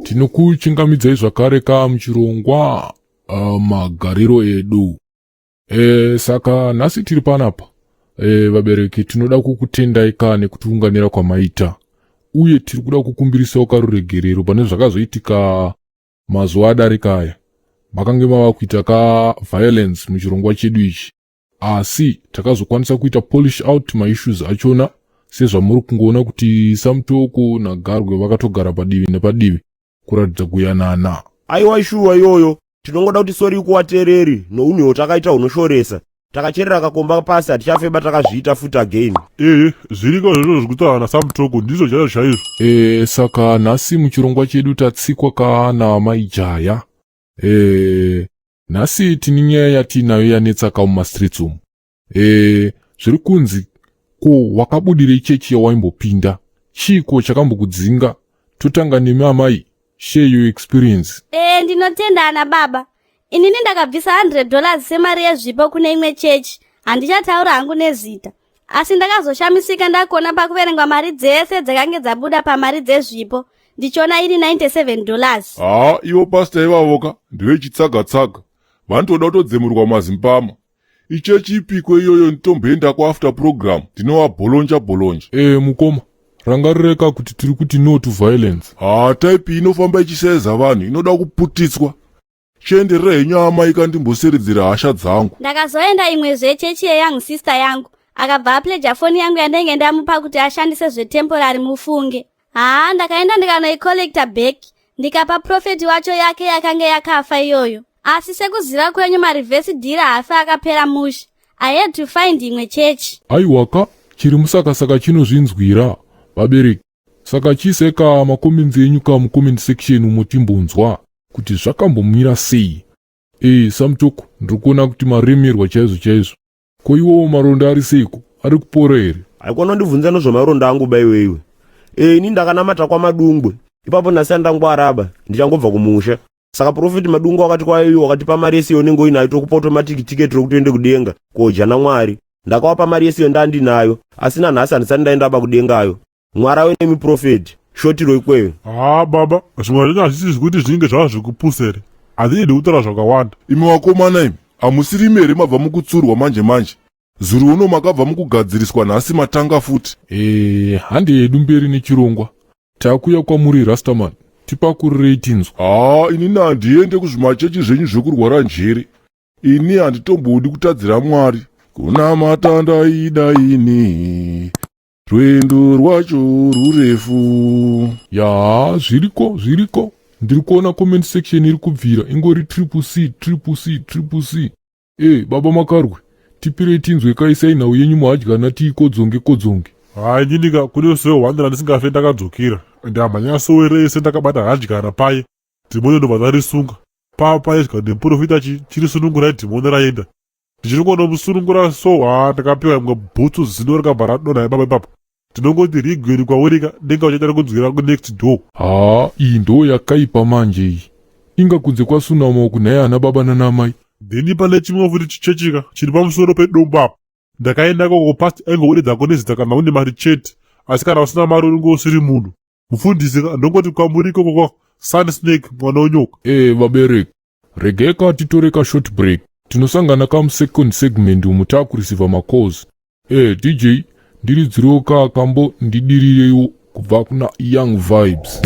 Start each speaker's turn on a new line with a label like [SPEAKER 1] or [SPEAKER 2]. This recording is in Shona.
[SPEAKER 1] tinokuchingamidzai zvakare muchirongwa magariro edu. Saka nhasi tiri panapa. Vabereki tinoda kukutendai nekutiunganira kwamaita. Uye tiri kuda kukumbirisawo karuregerero pane zvakazoitika mazuva adarika aya. Makange mava kuita violence muchirongwa chedu ichi. Asi takazokwanisa kuita polish out maissues achona sezvamuri kungoona kuti Samutoko naGarwe vakatogara padivi nepadivi kuratidza kuyanana.
[SPEAKER 2] Aiwa shuwa iyoyo, tinongoda kuti sori kuwatereri nounyo takaita unoshoresa. Takacherera kakomba pasi hatichafeba takazviita futi again.
[SPEAKER 3] Zviriko zvozvo zvikuita Samutoko ndizvo chaizvo.
[SPEAKER 1] Saka nhasi muchirongwa chedu tatsikwa kana maijaya. Nhasi tine nyaya yatinayo yanetsa mumastreets umu. Zviri kunzi ko wakabudirei chechi yawaimbopinda? Chiko chakambokudzinga? Totanga nemi amai, share your experience.
[SPEAKER 4] Ndinotenda ana baba. Inini ndakabvisa $100 semari yezvipo kune imwe chechi. Handichataura hangu nezita. Asi ndakazoshamisika ndakuona pakuverengwa mari dzese dzakange dzabuda pamari dzezvipo. Ndichona iri $97.
[SPEAKER 3] Ivo pastor ivavoka ndiwe chitsaga-tsaga. Vanotoda kutodzemurwa mazimpama. Ichechi ipiko iyoyo nditomboenda after program. Ndinova bolonja.
[SPEAKER 1] Mukoma. Rangarireka kuti tiri kuti no to violence.
[SPEAKER 3] Type inofamba ichiseza vanhu inoda kuputitswa. Chienderera henyama ikandimboseredzera hasha dzangu.
[SPEAKER 4] Ndakazoenda imwe zvechechi yeyoung sister yangu. Akabva apledya foni yangu yandenge ndamupa kuti ashandise zvetemporary mufunge. Ndakaenda ndikanoicollecta back. Ndikapa profeti wacho yake yakange yakafa iyoyo. Asi sekuziva kwenyu marivhesi dhira hafi akapera mushi. I had to find imwe chechi.
[SPEAKER 1] Aiwaka, chiri musaka chinozvinzwira. Vabereki, saka chiseka makomenzi enyu mucomment section mutimbunzwa kuti zvakambomira sei. Samutoko, ndikuona kuti maremerwa chaizvo. Ko iwo maronda ari seiko? Ari kupora here?
[SPEAKER 2] Haikona ndibvunza nezvemaronda angu baiwewe. Ini ndakanamata kwaMadungwe. Ipapo nhasi ndangwaraba, ndichangobva kumusha. Saka profeti Madungwe wakati kwaiyo wakatipa mari yese yonengo inayo tokupa automatic ticket rokutoende kudenga koja naMwari. Ndakawapa mari yese yondandinayo, asi nanhasi handisati ndaenda kudengayo. Mwari ave nemiprofeti, shotiro ikweyo.
[SPEAKER 3] Baba, zvimwe zvacho hazvisi zvekuti zvinenge zvava zvekupusere. Handidi kutaura zvakawanda.
[SPEAKER 5] Imi vakomana imi, hamusiri mere mabva mukutsurwa manje. Zuru uno makabva mukugadziriswa nhasi matanga futi.
[SPEAKER 1] Handi yedu mberi nechirongwa. Takuya kwamuri Rastaman. Tipakurirei tinzwa.
[SPEAKER 5] Inini handiende kuzvimachechi zvenyu zvekurwara njere. Ini handitombodi kutadzira Mwari. Kunamata Ndaida ini. Rwendo rwacho rurefu.
[SPEAKER 1] Zviriko. Ndiri kuona comment section iri kubvira. Ingori triple C. Baba Makarwe. Tipirei tinzwe kaisai nhau yenyu muhadyana tiikodzonge.
[SPEAKER 3] Nyindika kune sewo wandira ndisingafe ndakadzokera. Ndihamba sowere ese ndakabata hadyana paye. Dhimoni ndobva ndarisunga. Paedya nemuprofita chirisunungura dhimoni raenda. Ndichiri kuona musunungura ndakapiwa imwe bhutsu zino rakabva radonha ibaba ipapo. Ndinongoti rigweni kwaurika denga uchaita kunzwira kunext door.
[SPEAKER 1] Iyi ndo yakaipa manje iyi. Inga kunze kwasunama kunhaya ana baba nanamai.
[SPEAKER 3] Ndini pane chimwe futi chichechika chiri pamusoro pedombo apo. Ndakaenda koko past engoudedzako nezita kana une mari chete. Asi kana usina mari unenge usiri munhu. Mufundisi ndongoti kwamuri ikoko kwa Sunsnake mwana wenyoka.
[SPEAKER 1] Vabereki, regeka titoreka short break. Tinosangana second segment umutakurisiva macalls. DJ ndiridziroka kambo ndidirirewo kubva kuna Young Vibes.